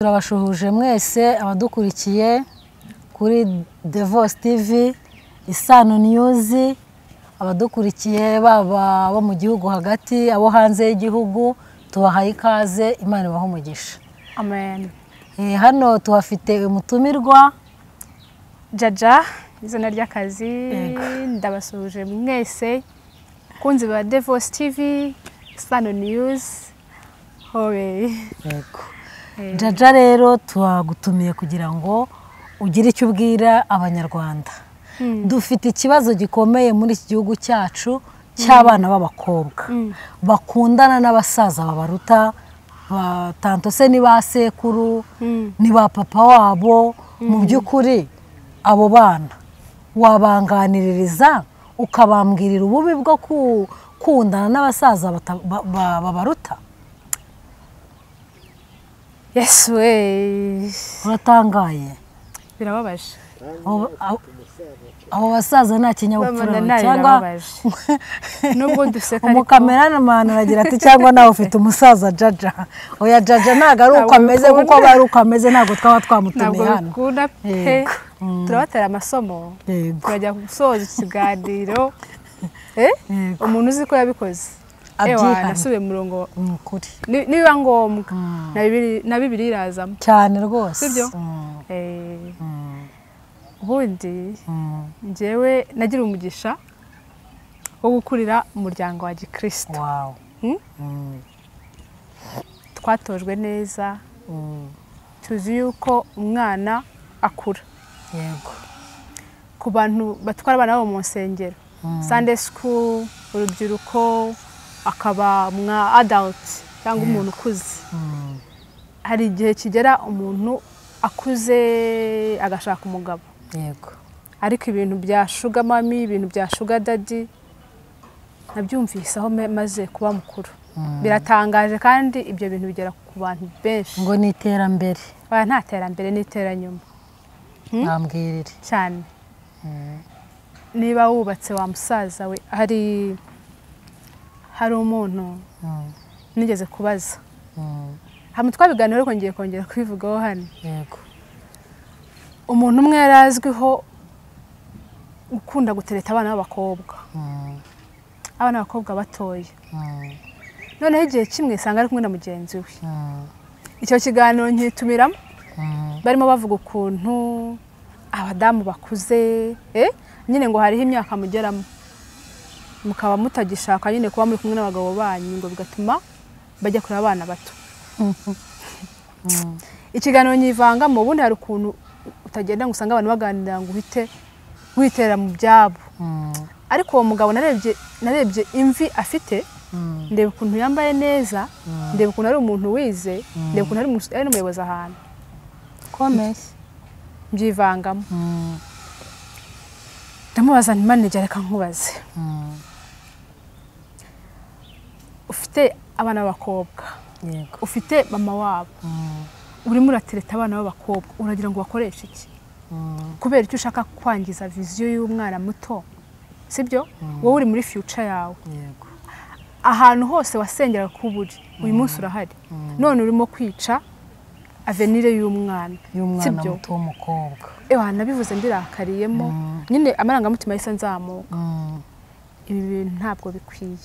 Turabashuhuje mwese abadukurikiye kuri Devos TV, Isano News, abadukurikiye baba bo mu gihugu hagati, abo hanze y'igihugu, tubahaye ikaze, Imana ibahe umugisha. Amen. Hano tuhafite umutumirwa Jaja, izina ry'akazi. Ndabasuhuje mwese kunzi ba Devos TV, Isano News. Howe. Yego. Jaja rero tuwagutumiye kugira ngo ugire icyo ubwira abanyarwanda. Dufite ikibazo gikomeye muri iki gihugu cyacu cy'abana b'abakobwa bakundana n'abasaza babaruta, tanto se ni ba sekuru ni ba papa wabo. Mu by'ukuri abo bana wabanganiririza ukabambwirira ububi bwo kundana n'abasaza babaruta? Yes we. Uratangaye? Birababaje. Abo basaza nta kinyabupfura cyangwa nubwo duseka umukameramani aragira ati cyangwa nawe ufite umusaza Jaja. Oya Jaja ntago ari uko ameze, kuko aba ari uko ameze ntago twaba twamutumiye hano. Turabatera amasomo, turajya gusoza ikiganiro. Umuntu uzi ko yabikoze nasubiye murongo kuri niba ngombwa na Bibiliya irazamo cyane rwose, sibyo? Ubundi njyewe nagira umugisha wo gukurira umuryango wa Gikristo. Twatojwe neza, tuzi yuko umwana akura. Yego. Ku bantu batwara abana bo mu nsengero, Sunday school, urubyiruko, akaba mwa adult cyangwa umuntu ukuze. Hari igihe kigera umuntu akuze agashaka umugabo. Yego. Ariko ibintu bya sugar mami, ibintu bya sugar daddy nabyumvise aho maze kuba mukuru. Biratangaje kandi ibyo bintu bigera ku bantu benshi. Ngo ni iterambere. Nta terambere, ni iteranyuma. Nambwirire cyane. Niba wubatse wa musaza we, hari umuntu nigeze kubaza. Hamwe twabiganira ariko ngiye kongera kwivugaho hano. Yego. Umuntu umwe yarazwiho ukunda gutereta abana b'abakobwa. Abana b'abakobwa batoya. Noneho igihe kimwe sanga ari kumwe na mugenzi we. Icyo kiganiro nkitumiramo, barimo bavuga ukuntu abadamu bakuze, nyine ngo hariho imyaka mugeramo, mukaba mutagishaka nyine kuba muri kumwe n'abagabo banyu, ngo bigatuma bajya kuri abana bato. Ikiganiro nyivangamo, ubundi hari ukuntu utagenda ngo usanga abantu baganira ngo uhite witera mu byabo. Ariko uwo mugabo narebye imvi afite, ndeba ukuntu yambaye neza, ndeba ukuntu ari umuntu wize, ndeba ukuntu ari n'umuyobozi ahantu komeye. Mbyivangamo. Ndamubaza nti manager, reka nkubaze, ufite abana b'abakobwa, Yego. ufite mama wabo, urimo uratereta abana b'abakobwa, uragira ngo bakoreshe iki? Kubera icyo ushaka kwangiza viziyo y'umwana muto, sibyo? Wowe uri muri future yawe. Yego. Ahantu hose wasengera kuburi, uyu munsi urahari. None urimo kwica avenire y'umwana, sibyo? Muto w'umukobwa. Nabivuze mbirakariyemo, nyine amarangamutima yise nzamuka. Ibi bintu ntabwo bikwiye.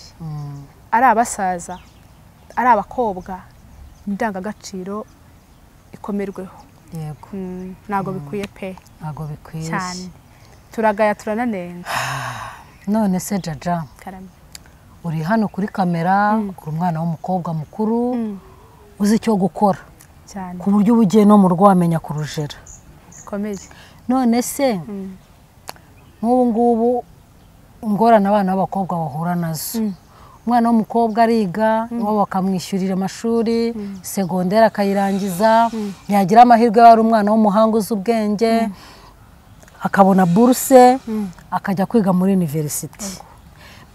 Ari abasaza, ari abakobwa, indangagaciro ikomerweho. Yego. Ntabwo bikwiye pe. Ntabwo bikwiye cyane. Turagaya turananenga. None se Jaja, Karame, uri hano kuri kamera, uri umwana w'umukobwa mukuru, uzi icyo gukora cyane, ku buryo uba ugiye no mu rugo wamenya kurujera. komeye. None se nk'ubu ngubu ingorane abana b'abakobwa bahura nazo, umwana w'umukobwa ariga, iwabo bakamwishyurira amashuri, segonderi akayirangiza, yagira amahirwe ari umwana w'umuhanga uzi ubwenge, akabona buruse, akajya kwiga muri universite.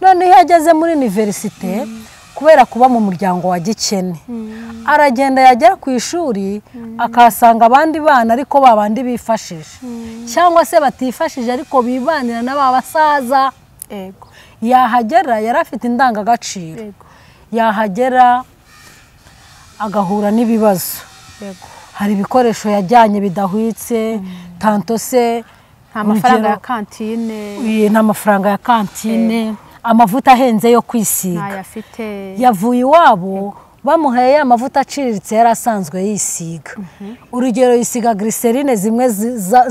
None iyo ageze muri universite, kubera kuba mu muryango wa gikene, aragenda yagera ku ishuri akasanga abandi bana ariko babandi bifashije, cyangwa se batifashije ariko bibanira na ba basaza. Yahagera yari afite indangagaciro, yahagera agahura n'ibibazo, hari ibikoresho yajyanye bidahwitse tanto se nta mafaranga ya kantine nta mafaranga ya kantine amavuta ahenze yo kwisiga ntayafite yavuye iwabo bamuhaye amavuta aciriritse yari asanzwe yisiga urugero yisiga glycerine zimwe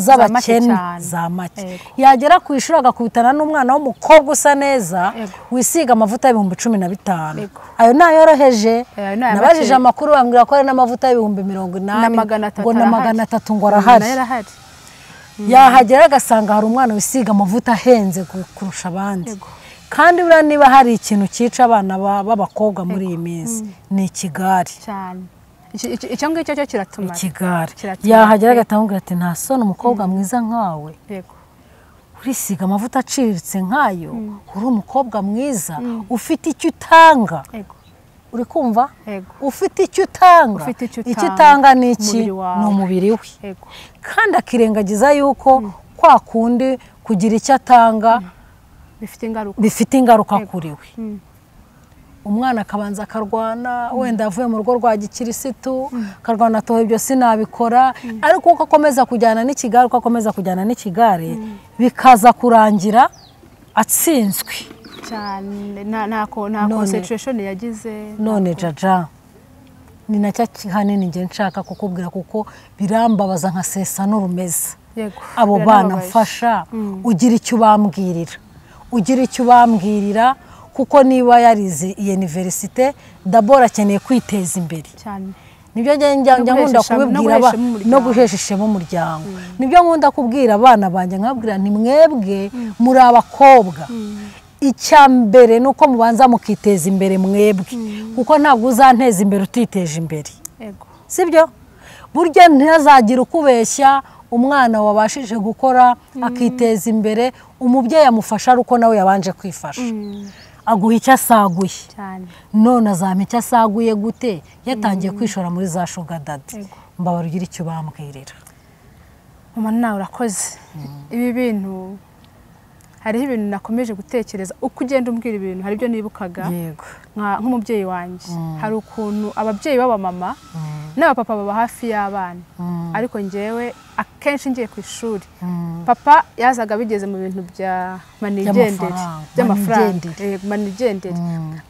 z'abakene za make yagera ku ishuri agakubitana n'umwana w'umukobwa usa neza wisiga amavuta y'ibihumbi 15 ayo nayoroheje nabajije amakuru bambwira ko ari n'amavuta y'ibihumbi 80 ngo na 300 ngo arahari yahagera agasanga hari umwana wisiga amavuta ahenze kurusha abandi kandi buriya niba hari ikintu cyica abana b'abakobwa muri iyi minsi ni ikigari cyane icyo ngicyo cyo kiratuma ikigari yahagera agatambwira ati nta soni umukobwa mwiza nkawe urisiga amavuta aciriritse nkayo uri umukobwa mwiza ufite icyo utanga uri kumva ufite icyo utanga icyo utanga ni iki ni umubiri we kandi akirengagiza yuko kwa kundi kugira icyo atanga bifite ingaruka kuri we umwana akabanza akarwana wenda avuye mu rugo rwa gikirisitu akarwana atoha ibyo sinabikora ariko uko akomeza kujyana n'ikigare bikaza kurangira atsinzwe cyane nta concentration yagize none jaja ni nacyo hanini nge nshaka kukubwira kuko birambabaza nka sesa n'urumeza abo bana mfasha ugira icyo ubambwirira kuko niba yarize iyi universite d'abord akeneye kwiteza imbere cyane nibyo njya nkunda kubibwira no guhesha ishema umuryango nibyo nkunda kubwira abana banjye nkabwira nti mwebwe muri abakobwa icyambere nuko mubanza mukiteza imbere mwebwe kuko ntabwo uzanteza imbere utiteje imbere sibyo burya ntihazagira ukubeshya umwana wabashije gukora akiteza imbere umubyeyi amufasha ari uko nawe yabanje kwifasha aguha icyo asaguye none azampa icyo asaguye gute yatangiye kwishora muri za sugar daddy mbabara ugira icyo bambwirira mama nawe urakoze ibi bintu hariho ibintu nakomeje gutekereza uko ugenda umbwira ibintu hari ibyo nibukaga nk'umubyeyi wanjye hari ukuntu ababyeyi b'abamama n'abapapa baba hafi y'abana ariko njyewe akenshi ngiye ku ishuri papa yazaga bigeze mu bintu bya manigendere by'amafaranga manigendere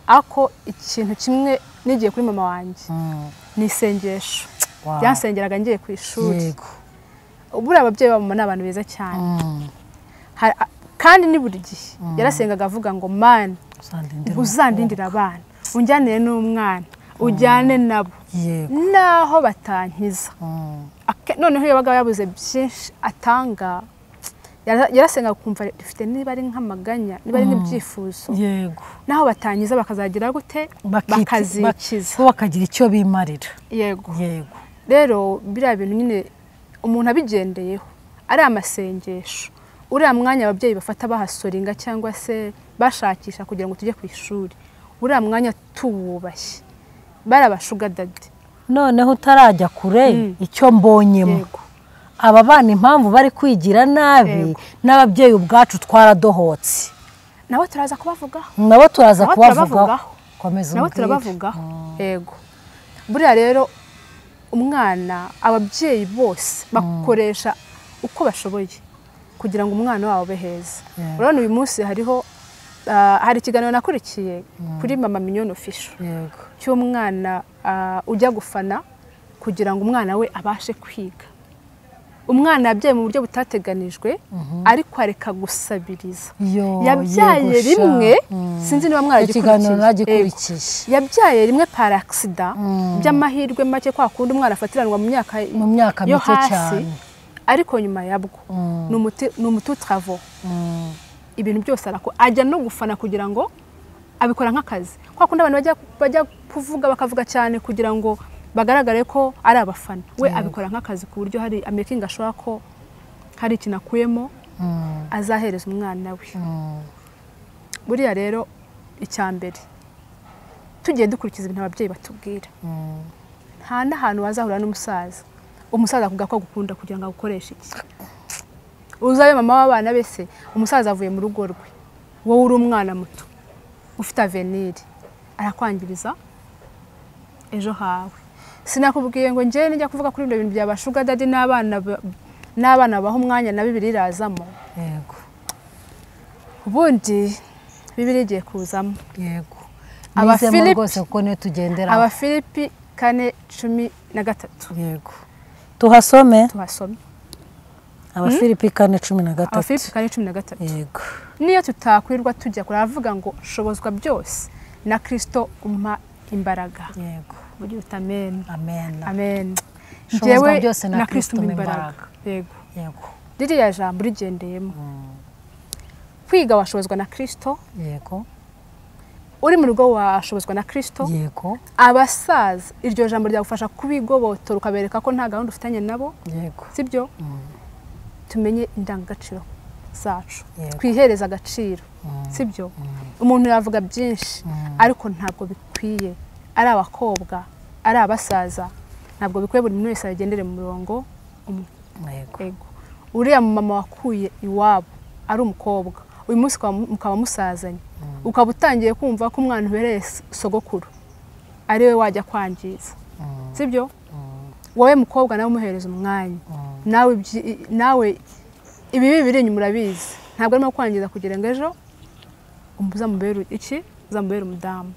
ako ikintu kimwe nigiye kuri mama wanjye ni isengesho yansengeraga ngiye ku ishuri ubura ababyeyi b'abamama ni abantu beza cyane kandi ni buri gihe yarasengaga avuga ngo mani uzandindira abana unjyanire n'umwana ujyane nabo naho batankiza noneho yabaga yabuze byinshi atanga yarasenga kumva dufite niba ari nk'amaganya niba ari nk'ibyifuzo naho batankiza bakazagira gute bakazikiza bakagira icyo bimarira yego rero biriya bintu nyine umuntu abigendeyeho ari amasengesho uriya mwanya ababyeyi bafata bahasoringa cyangwa se bashakisha kugira ngo tujye ku ishuri uriya mwanya tuwubashye bari abashuga daddy noneho utarajya kure icyo mbonyemo aba bana impamvu bari kwigira nabi n'ababyeyi ubwacu twaradohotse nabo turaza kubavugaho komeza turabavugaho yego buriya rero umwana ababyeyi bose bakoresha uko bashoboye kugira ngo umwana wabo ube heza urabona uyu munsi hari ikiganiro nakurikiye kuri mama Mignone Official cy'umwana ujya gufana kugira ngo umwana we abashe kwiga umwana yabyaye mu buryo butateganijwe ariko areka gusabiriza yabyaye rimwe sinzi niba mwaragikurikiye yabyaye rimwe par accident by'amahirwe make kwa kundi umwana afatiranwa mu myaka yo hasi ariko nyuma yabwo ni umuti travaux ibintu byose ajya no gufana kugira ngo abikora nk'akazi kwa kundi abantu bajya kuvuga bakavuga cyane kugira ngo bagaragare ko ari abafana we abikora nk'akazi ku buryo hari amaking ashobora ko hari ikintu akuyemo azahereza umwana we buriya rero icyambere tugiye dukurikiza ibintu ababyeyi batubwira nta n'ahantu wazahura n'umusaza akuvuga ko agukunda kugira ngo agukoreshe iki uzabe mama w'abana bese umusaza avuye mu rugo rwe wowe uri umwana muto ufite avenir arakwangiriza ejo hawe sinakubwiye ngo njye nijya kuvuga kuri ibyo bintu bya bashuga dadi n'abana baho umwanya na Bibiliya irazamo. Yego. Ubundi Bibiliya igiye kuzamo. Yego. Abafilipi rwose kuko niyo tugendera. Abafilipi 4:13. Yego. Tuhasome. Abafilipi 4:13. Abafilipi 4:13. Yego. Niyo tutakwirirwa tujya kuravuga ngo shobozwa byose na Kristo umpa imbaraga. Yego. Bugira amen. Amen. Amen. Shobozwa byose na Kristo umpa imbaraga. Yego. Yego. Ririya jambo rigendeyemo. Kwiga washobozwa na Kristo. Yego. Uri mu rugo washobozwa na Kristo. Yego. Abasaza iryo jambo ryagufasha kubigobotora ukabereka ko nta gahunda ufitanye nabo. Yego. Sibyo? Tumenye indangagaciro zacu. Yego. Twihereza agaciro. Sibyo? Umuntu yavuga byinshi ariko ntabwo bikwiye. Ari abakobwa, ari abasaza, ntabwo bikwiye buri muntu wese agendere mu murongo umwe. Yego. Uriya mama wakuye iwabo ari umukobwa, uyu munsi mukaba musazanye, ukaba utangiye kumva ko umwana ubereye sogokuru ari we wajya kwangiza. Sibyo? Wowe mukobwa nawe umuhereza umwanya. Nawe ibi biri inyuma urabizi. Ntabwo arimo kwangiza kugira ngo ejo uzamubere iki? Uzamubere umudamu.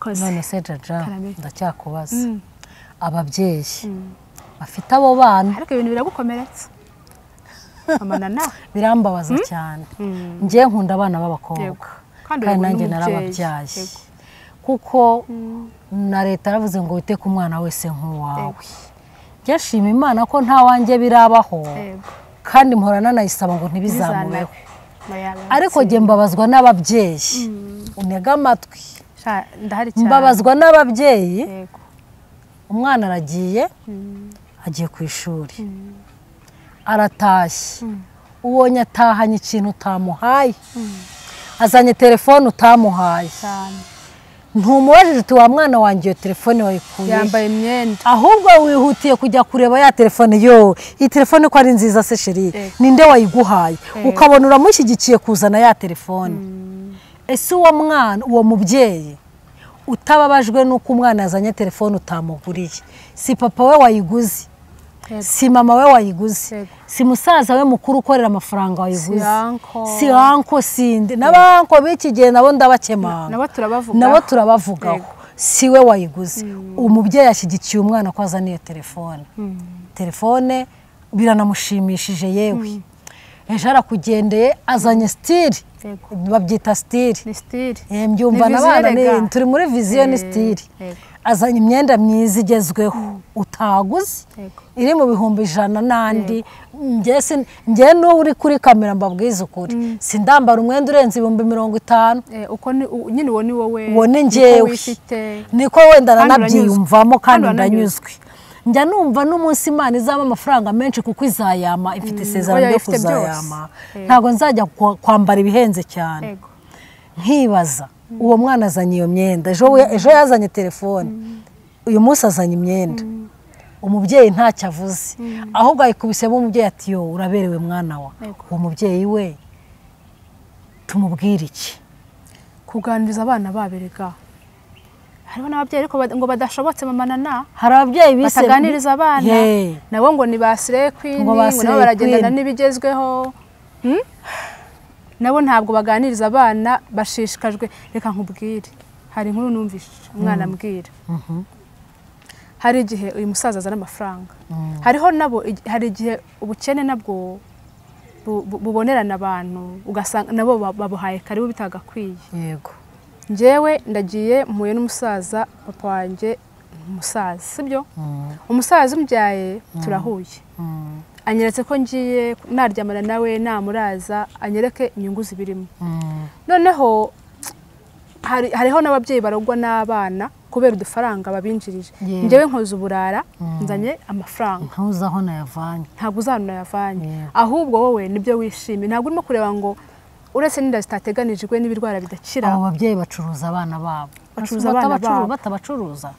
None se Jaja ndacyakubaza. Ababyeyi bafite abo bana ariko ibintu biragukomeretsa. Amanana birambabaza cyane. Ngiye nkunda abana b'abakobwa kandi nanjye narababyaye. Kuko na leta yaravuze ngo wite ku mwana wese nk'uwawe. Byashima Imana ko nta wanjye birabaho kandi mpora nanayisaba ngo ntibizamubeho. Ariko ngiye mbabazwa n'ababyeyi. Unega amatwi. Mbabazwa n'ababyeyi. Umwana aragiye agiye ku ishuri. Aratashye. Ubonye atahanye ikintu utamuhaye. Azanye telefone utamuhaye. Ntumubajije uti wa mwana wanjye iyo telefone wayikuye. Yambaye imyenda. Ahubwo wihutiye kujya kureba ya telefone yo. Iyi telefone ko ari nziza se sheri. Ninde wayiguhaye? Ukabona uramushyigikiye kuzana ya telefone. Ese uwo mwana uwo mubyeyi utababajwe nuko umwana yazanye telefone utamuguriye. Si papa we wayiguze. Si mama we wayiguze. Si musaza we mukuru ukorera amafaranga wayiguze. Si anko sinde. N'abanko b'iki gihe nabo ndabakemanga. Nabo turabavugaho. Si we wayiguze. Umubyeyi ashyigikiye umwana ko azaniye telefone. Telefone biranamushimishije yewe. Ejo arakugendeye azanye style. Babyita style. Ni style. Mbyumva n'abana turi muri vision ni style. Azanye imyenda myiza igezweho utaguze. Iri mu bihumbi 100 nandi. Nge no uri kuri kamera mbabwiza ukuri. Sindambara umwenda urenze 50. Uko nyine uwo ni wowe. Wone ngewe. Niko wenda nanabyiyumvamo kandi ndanyuzwe. Njya numva n'umunsi Imana izaba amafaranga menshi kuko izayama ifite isezerano ryo kuzayama. Ntago nzajya kwambara ibihenze cyane. Nkibaza uwo mwana azanye iyo myenda. Ejo yazanye telefone. Uyu munsi azanye imyenda. Umubyeyi ntacyo avuze. Ahubwo ayikubisemo umubyeyi ati yo uraberewe mwana wa. Uwo mubyeyi we tumubwire iki? Kuganiriza abana babereka. Hariho n'ababyeyi ariko ngo badashobotse mamanana. Hari ababyeyi bise bataganiriza abana. Nabo ngo ni basire queen, ngo nabo baragendana n'ibigezweho. Nabo ntabwo baganiriza abana bashishikajwe. Reka nkubwire. Hari inkuru numvise umwana ambwira. Hari igihe uyu musaza azana amafaranga. Hariho nabo hari igihe ubukene nabwo bubonerana abantu ugasanga nabo babuhaye karibu bitagakwiye. Yego. Njyewe ndagiye mpuye n'umusaza papa wanjye umusaza sibyo? Umusaza umbyaye turahuye. Anyeretse ko ngiye naryamana nawe namuraza anyereke inyungu zibirimo. Noneho hariho n'ababyeyi barogwa n'abana kubera udufaranga babinjirije. Njyewe nkoze uburara nzanye amafaranga. Ntuzaho nayavanye. Ntabwo uzana nayavanye. Ahubwo wowe nibyo wishimye. Ntabwo urimo kureba ngo uretse n'inda zitateganijwe n'ibirwara bidakira. Abo babyeyi bacuruza abana babo. Bacuruza abana babo batabacuruza.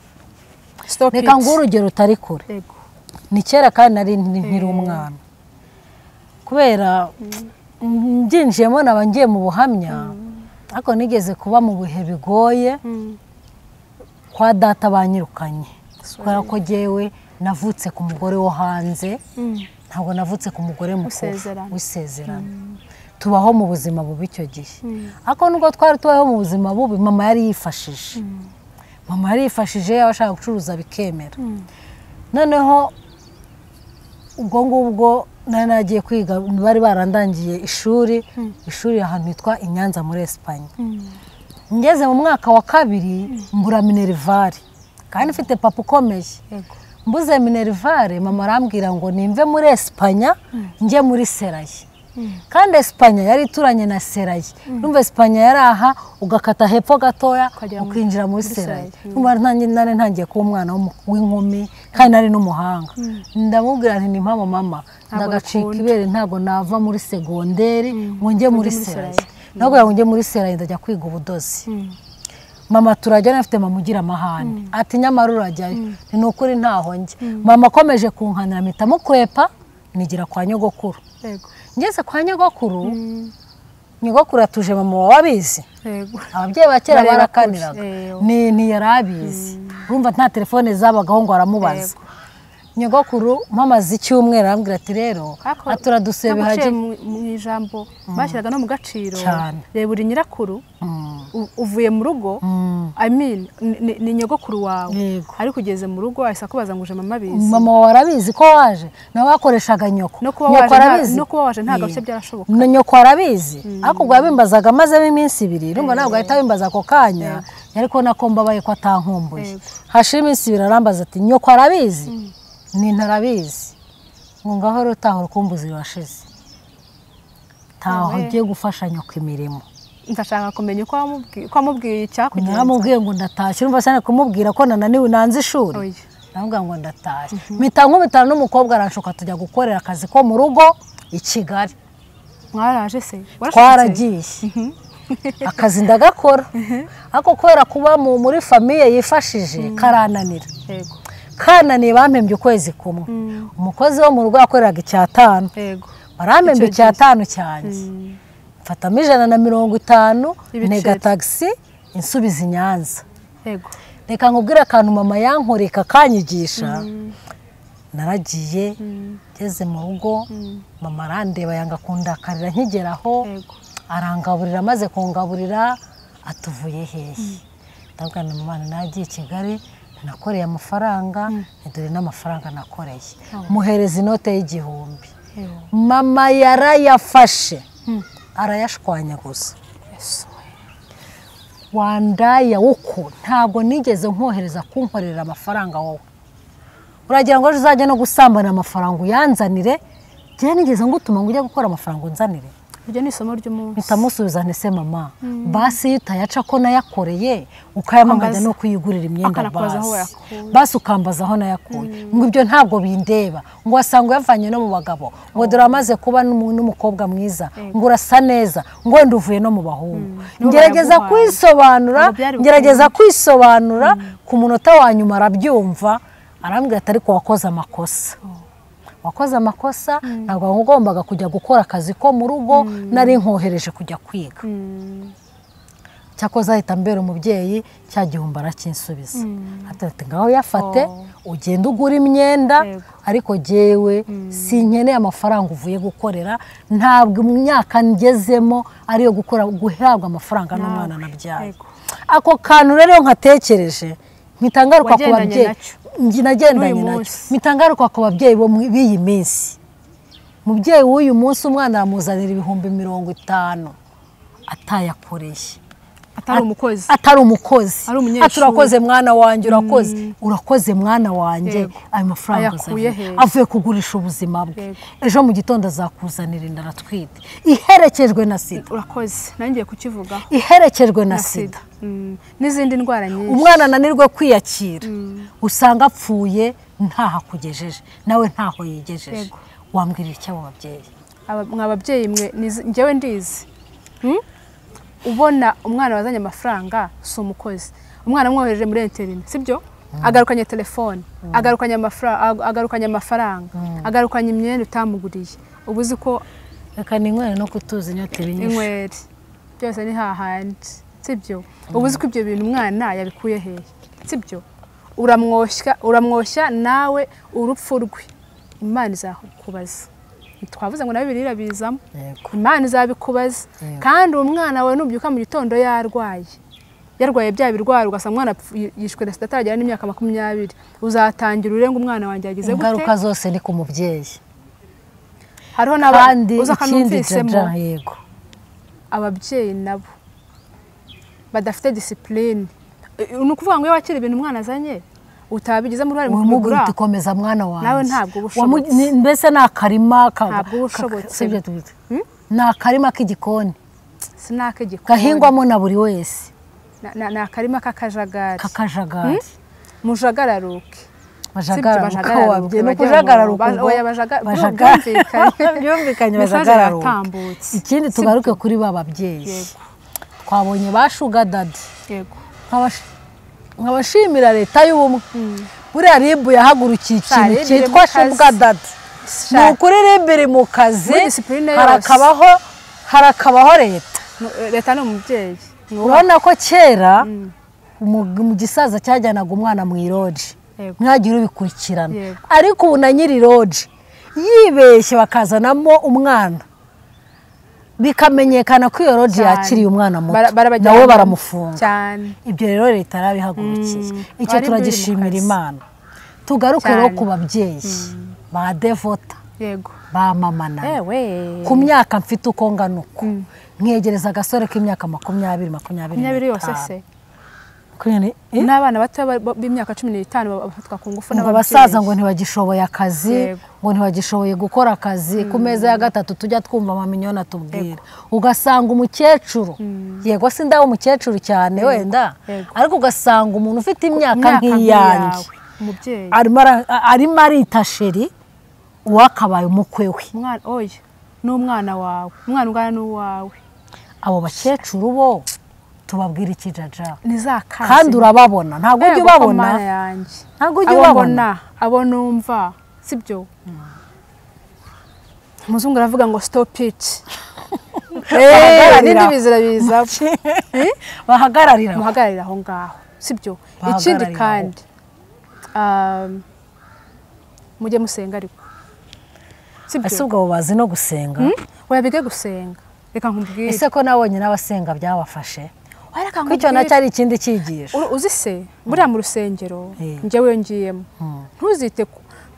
Reka ngo urugero utari kure. Ni kera kandi nari nkiri umwana. Kubera nginjiyemo nabangiye mu buhamya. Ariko nigeze kuba mu bihe bigoye. kwa data banyirukanye kubera ko jyewe navutse ku mugore wo hanze ntabwo navutse ku mugore mukuru w'isezerano tubaho mu buzima bubi icyo gihe ariko nubwo twari tubaho mu buzima bubi mama yari yifashije abashaka gucuruza bikemera noneho ubwo ngubwo nari nagiye kwiga bari barandangiye ishuri ahantu hitwa i Nyanza muri Espagne ngeze mu mwaka wa 2 mbura minerivare kandi mfite papa ukomeye mbuze minerivare mama arambwira ngo nimve muri Espagne njye muri Seraye kandi Espagne yari ituranye na Seraye numva Espagne yari aha ugakata hepfo gatoya ukinjira muri Seraye numva ntangiye kuba umwana w'inkumi kandi nari n'umuhanga ndamubwira nti ni mpamvu mama ndagacika ibere ntago nava muri segonderi ngo njye muri Seraye ntabwo njye muri Seraye ndajya kwiga ubudozi mama turajyana afite mama ugira amahane ati nyamara urajyayo ni ukuri ntaho njye mama akomeje kunkanira mpita mukwepa nigira kwa nyogokuru ngeze kwa nyogokuru atuje mama wabizi ababyeyi ba kera barakaniraga ni yarabizi urumva nta telefone zabagaho ngo aramubaza nyogokuru mama z'icyumweru arambwira ati rero aturadusebe haje mu ijambo bashyiraga no mu gaciro reba uri nyirakuru uvuye mu rugo ni nyogokuru wawe ariko ugeze mu rugo ahise akubaza ngo uje mama bizi mama warabizi ko waje nawe wakoreshaga nyoko no kuba waje nta gashya byarashoboka nyoko warabizi ariko ubwo yabimbazaga amazemo iminsi 2 urumva ntabwo ahita bimbaza ako kanya ariko nako mbabaye ko atankumbuye hashira iminsi 2 arambaza ati nyoko arabizi ni ntarabizi ngo ngaho rutaho kumbuzi washize taho ugiye gufasha nyoko imirimo ndashaka kumenya ko wamubwiye icyakugira naramubwiye ngo ndatashye urumva cyane kumubwira ko nananiwe nanze ishuri navuga ngo ndatashye mpita nkubitana n'umukobwa aranshuka tujya gukorera akazi ko mu rugo i Kigali mwaraje se twaragiye akazi ndagakora ariko kubera kuba muri famiye yifashije karananira kananiye bampembye ukwezi kumwe umukozi wo mu rugo yakoreraga 5 barampembye 5 cyanjye mfatamo 150 ntega taxi insubiza i Nyanza reka nkubwire akantu mama yankoreka kanyigisha naragiye ngeze mu rugo mama arandeba yanga kundakarira nkigeraho arangaburira maze kungaburira atuvuye hehe ndavuga na mama nagiye Kigali nakoreye amafaranga dore n'amafaranga nakoreye muhereza inote y'igihumbi mama yarayafashe arayashwanya gusa wandaya uko ntabwo nigeze nkohereza kunkorera amafaranga wowe uragira ngo uzajya no gusambana amafaranga uyanzanire je nigeze ngutuma ngo ujye gukora amafaranga unzanire Ibyo ni isomo ry'umunsi. Bitamusubiza nese mama. Basi utayaca ko nayakoreye ukayamanganya no kuyigurira imyenda basi. Basi ukambaza aho nayakuye. Ngo ibyo ntabwo bindeba. Ngo wasanga yavanye no mu bagabo. Ngo duramaze kuba n'umukobwa mwiza. Ngo urasa neza. Ngo nduvuye no mu bahungu. Ngerageza kwisobanura ku munota wa nyuma arabyumva. Arambwira atari ko wakoze amakosa. Wakoze amakosa ntabwo ngombaga kujya gukora akazi ko mu rugo nari nkohereje kujya kwiga. Cyakoze ahita mbere umubyeyi cya gihumba arakinsubiza. Ati ngaho yafate ugenda ugura imyenda ariko jewe sinkeneye amafaranga uvuye gukorera ntabwo imyaka ngezemo ariyo gukora guhabwa amafaranga n'umwana nabyaye. Ako kantu rero nkatekereje nkitangaruka ku babyeyi nagendanye nacyo mitangaruka ku babyeyi bo b'iyi minsi. Mubyeyi w'uyu munsi umwana aramuzanira 50 atayakoreye atari umukozi aturakoze mwana wanjye urakoze mwana wanjye ayo mafaranga avuye kugurisha ubuzima bwe ejo mu gitondo azakuzanira inda ratwite iherekejwe na sida. Urakoze nangiye kukivuga iherekejwe na sida n'izindi ndwara nyinshi. Umwana ananirwe kwiyakira usanga apfuye ntaha kugejeje nawe ntaho yigejeje. Wambwirira icyo abo babyeyi mwababyeyi mwe njyewe ndizi ubona umwana wazanye amafaranga si umukozi. Umwana amwohereje muri internet sibyo agarukanye telefone agarukanye amafaranga agarukanye imyenda utamuguriye ubuzi ko reka ninywere no kutuza inyota ibinyisho byose ni hahandi sibyo ubuzi ko ibyo bintu umwana yabikuye hehe sibyo uramwoshya nawe urupfu rwe Imana izakubaza twavuze ngo na Bibiliya irabizamo Imana izabikubaza kandi umwana wawe nubyuka mu gitondo yarwaye bya birwara ugasanga umwana yishwe na sida ataragera n'imyaka 20 uzatangira urenga umwana wanjye yagize gute ingaruka zose ni ku mubyeyi hariho n'abandi uzakanumvisemo yego ababyeyi nabo badafite discipline ni ukuvuga ngo iyo wakira ibintu umwana azanye utabigize mu ruhare mu kugura ukomeza mwana wawe nawe ntabwo ubushobozi mbese nakarima ntabwo ubushobozi nakarima k'igikoni sinak'igikoni gahingwamo na buri wese nakarima kakajagari mujagararuke byumvikanye bajagararuke ikindi tugaruke kuri ba babyeyi twabonye bashuga dadi nkabashimira leta y'ubumwe buriya ribu yahagurukiye ikintu cyitwa shuga dadi ni ukuri ribu iri mu kazi harakabaho leta ni umubyeyi urabona ko kera mu gisaza cyajyanaga umwana mu iroji mwagira ubikurikirana ariko ubu na nyiri iroji yibeshye bakazanamo umwana bikamenyekana ko iyo roji yakiriye umwana muto nawe baramufunga ibyo rero leta yarabihagurukiye icyo turagishimira Imana tugaruke rero ku babyeyi ba devota ba mama nawe ku myaka mfite uko ngana uko nkegereza agasore k'imyaka 20 yose se n'abana bato b'imyaka 15 bafatwa ku ngufu n'abasaza ngo ntibagishoboye akazi ngo ntibagishoboye gukora akazi ku meza ya gatatu tujya twumva amaminyona atubwira ugasanga umukecuru yego sindaho umukecuru cyane wenda ariko ugasanga umuntu ufite imyaka nk'iyanjye arimo arita sheri uwakabaye umukwe we n'umwana wawe umwana ungana n'uwawe abo bakecuru bo tubabwira ikijaja nizakaze kandi urababona ntabwo ujye ubabona ntabwo ujye ubabona abo numva sibyo umuzungu aravuga ngo stop it n'indi bizira biza bahagararira aho ngaho sibyo ikindi kandi mujye musenga ariko ese ubwo bazi no gusenga wabige gusenga reka nkubwire ese ko nabonye n'abasenga byabafashe ko icyo nacyo ari ikindi cyigisho uzi se buriya mu rusengero njyewe ngiyemo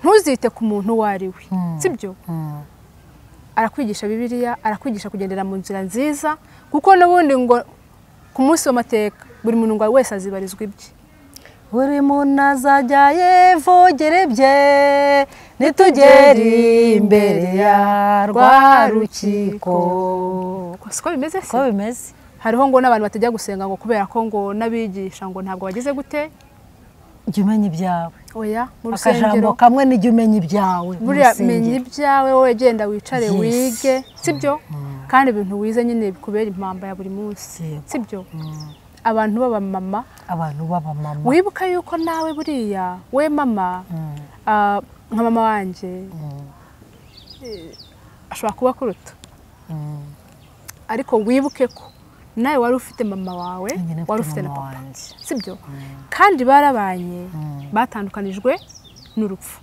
ntuzite ku muntu uwo ari we sibyo arakwigisha Bibiliya arakwigisha kugendera mu nzira nziza kuko n'ubundi ngo ku munsi w'amateka buri muntu ngo wese azibarizwa ibye buri muntu azajya yivugire ibye nitugere imbere ya rwa rukiko siko bimeze se ko bimeze hariho ngo n'abantu batajya gusenga ngo kubera ko ngo n'abigisha ngo ntabwo bagize gute jya umenya ibyawe oya mu rusengero akajambo kamwe n'ijya umenya ibyawe buriya menya ibyawe wowe genda wicare wige sibyo kandi ibintu wize nyine bikubera impamba ya buri munsi sibyo abantu b'abamama wibuka yuko nawe buriya we mama nka mama wanjye ashobora kuba kuruta ariko wibuke ko nawe wari ufite mama wawe wari ufite na papa sibyo kandi barabanye batandukanijwe n'urupfu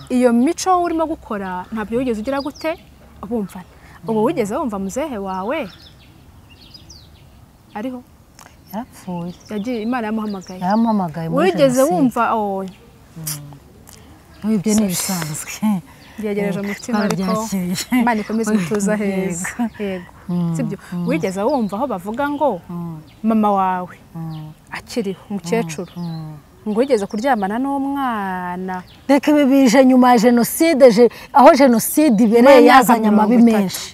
iyo mico urimo gukora ntabyo wigeze ugira gute bumva ubu wigeze wumva muzehe wawe ariho yarapfuye yagiye Imana yamuhamagaye wigeze wumva ibyo ni ibisanzwe byegereje umutima ariko Imana ikomeze gutuza heza yego sibyo wigeze wumva aho bavuga ngo mama wawe akiriho umukecuru ngo wigeze kuryamana n'umwana reka ibi bije nyuma ya jenoside aho jenoside ibereye yazanye amabi menshi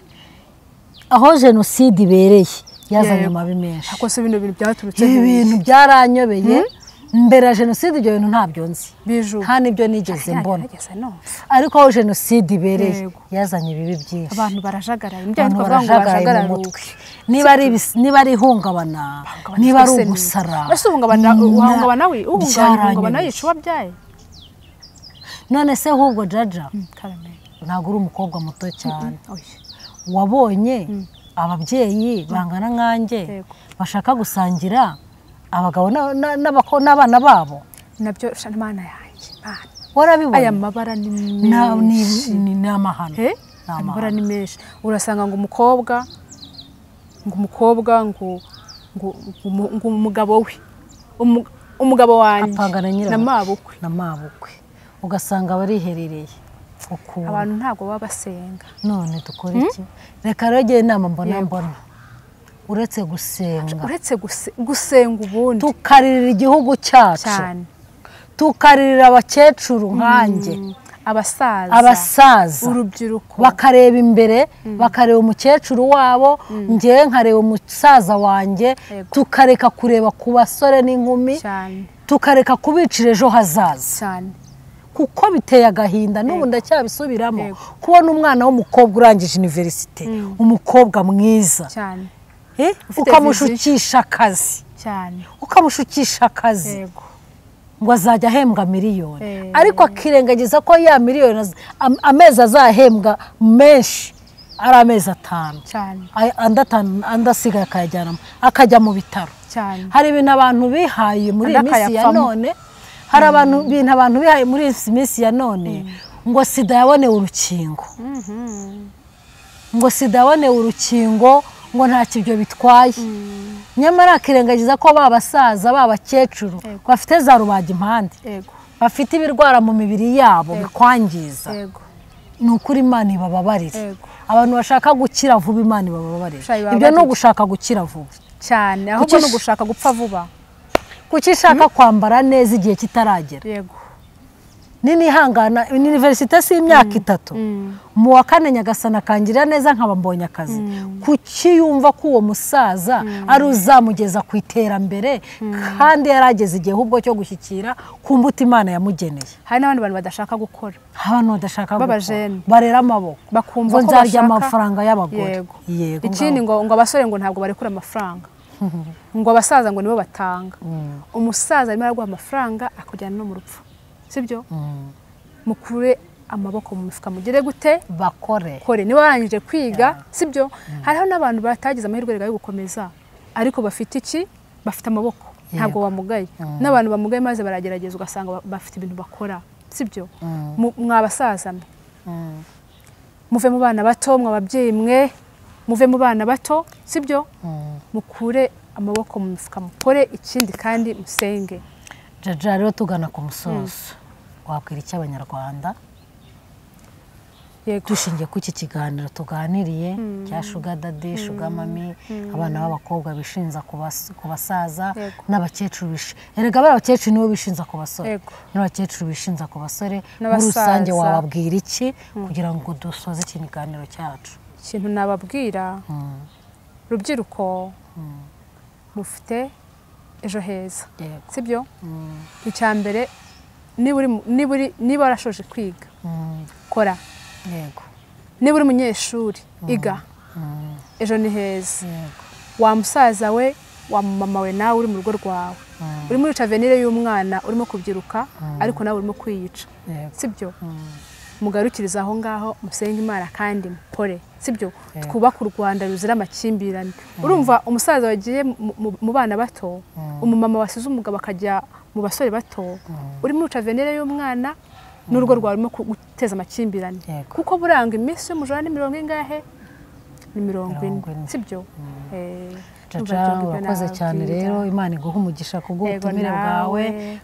aho jenoside ibereye yazanye amabi menshi ako se ibintu byaturutse ibintu byaranyobeye mbere ya jenoside ibyo bintu ntabyo nzi nta n'ibyo nigeze mbona ariko aho jenoside ibereye yazanye ibibi byinshi abantu barajagaraye mu mutwe niba ari ihungabana niba ari ugusara uhungabana yica uwabyaye none se ahubwo jaja ntabwo uri umukobwa muto cyane wabonye ababyeyi bangana nkanjye bashaka gusangira abagabo n'abana babo nabyo Imana yanjye Imana warabibona aya mabara ni menshi ni amahano amabara ni menshi urasanga ngo umukobwa ngo umugabo we umugabo wanjye na mabukwe ugasanga bariherereye abantu ntabwo baba basenga none dukora iki reka rege inama mbona uretse gusenga ubundi tukaririra igihugu cyacu cyane tukaririra abakecuru nkanjye abasaza urubyiruko bakareba imbere bakareba umukecuru wabo ngewe nkareba umusaza wanjye tukareka kureba ku basore n'inkumi tukareka kubicira ejo hazaza kuko biteye agahinda n'ubu ndacyabisubiramo kubona umwana w'umukobwa urangije universite umukobwa mwiza ukamushukisha akazi ngo azajya ahembwa miliyoni ariko akirengagiza ko ya miliyoni amezi azahembwa menshi ari amezi 5 andi asigaye akayajyanamo akajya mu bitaro hari ibintu abantu bihaye muri iyi minsi ya none hari ibintu abantu bihaye muri iyi minsi ya none ngo sida yabonewe urukingo ngo nta kibyo bitwaye nyamara akirengagiza ko babasaza babakecuru bafite za rubaga impande bafite ibirwara mu mibiri yabo bikwangiza ni ukuri Imana ibababarire abantu bashaka gukira vuba Imana ibababarire ibyo ni ugushaka gukira vuba cyane ahubwo ni ugushaka gupfa vuba kuki ishaka kwambara neza igihe kitaragera ninihangana universite si imyaka 3 mu wa 4 Nyagasana kangira neza nkaba mbonye akazi kuki yumva ko uwo musaza ari uzamugeza ku iterambere kandi yarageze igihe ahubwo cyo gushyikira ku mbuto Imana yamugeneye hari n'abandi bantu badashaka gukora barera amaboko bakumva ko nzarya amafaranga y'abagore yego ikindi ngo abasore ngo ntabwo barekura amafaranga ngo abasaza ngo nibo batanga umusaza arimo araguha amafaranga akujyana no mu rupfu sibyo mukure amaboko mu mifuka mugire gute bakore niba barangije kwiga sibyo hariho n'abantu batagize amahirwe yo gukomeza ariko bafite amaboko ntabwo bamugaye n'abantu bamugaye maze baragerageza ugasanga bafite ibintu bakora sibyo mwabasaza muve mu bana bato mwababyeyi mwe muve mu bana bato sibyo mukure amaboko mu mifuka mukore ikindi kandi musenge jaja rero tugana ku musozo wabwira iki abanyarwanda dushingiye ku iki kiganiro tuganiriye cya Sugar Daddy Sugar Mami abana b'abakobwa bishinza ku basaza n'abakecuru erega abakecuru nibo bishinza ku basore n'abakecuru bishinza ku basore muri rusange wababwira iki kugira ngo dusoze iki kiganiro cyacu ikintu nababwira rubyiruko mufite ejo heza sibyo icyambere niba warashoje kwiga kora niba uri umunyeshuri iga ejo ni heza wa musaza we wa mama we nawe uri mu rugo rwawe uri muri avenire y'umwana urimo kubyiruka ariko nawe urimo kwiyica sibyo mugarukiriza aho ngaho musenge Imana kandi mukore sibyo twubaka u Rwanda ruzira amakimbirane urumva umusaza wagiye mu bana bato umumama wasize umugabo akajya mu basore bato uri muri avenire y'umwana n'urugo rwawe rurimo guteza amakimbirane kuko buranga iminsi y'umujura ni 40 ni 40 sibyo jaja wakoze cyane rero Imana iguha umugisha kubw'ubutumire bwawe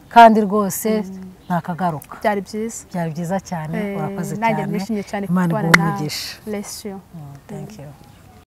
kandi rwose nakagaruka byari byiza cyane urakoze cyane Imana iguha umugisha bless you thank you